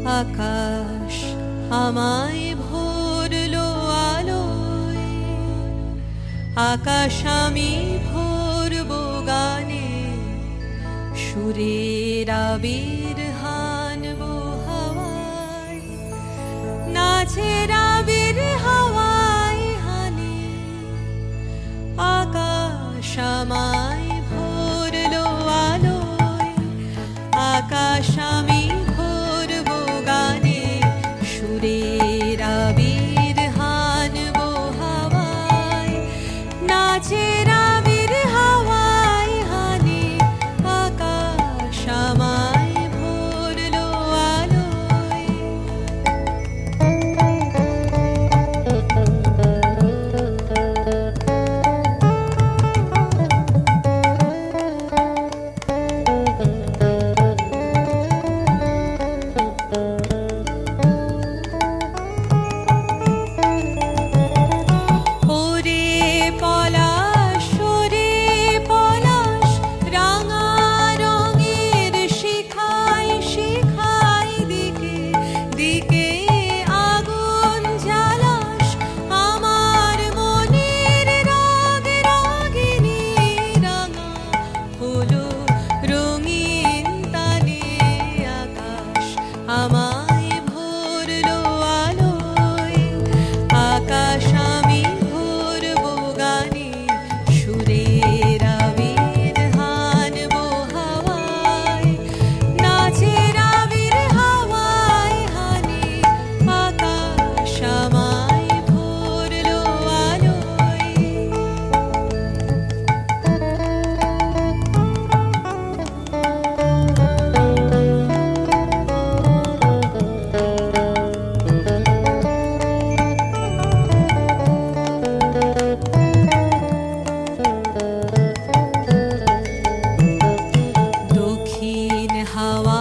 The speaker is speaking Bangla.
আকাশ আমায় ভরলো আলোয়, আকাশ আমি ভরবো গানে, সুরের আবির হানবো হাওয়ায়, নাচের আবির হাওয়ায় হানে। আকাশ আমায় ভরলো আলোয়, আকাশ আমি ভরবো গানে, সুরের আবির হানবো হাওয়ায়, নাচের আবির হাওয়ায় হানে। আকাশ আমায় ভরলো আলোয়। ওরে পলাশ, ওরে পলাশ, রাঙা রঙের শিখায় শিখায় দিকে দিকে আগুন জ্বালাস, আমার মনের রাগ রাগিনী রাঙা হলো রঙিন তালে। আকাশ আমায় ভরলো আলোয়, আকাশ আমি ভরবো গানে, সুরের আবির হানবো হাওয়ায়, নাচের আবির হাওয়ায় হানে। আকাশ আমায় ভরলো আলোয়। দক্ষিণ হাওয়া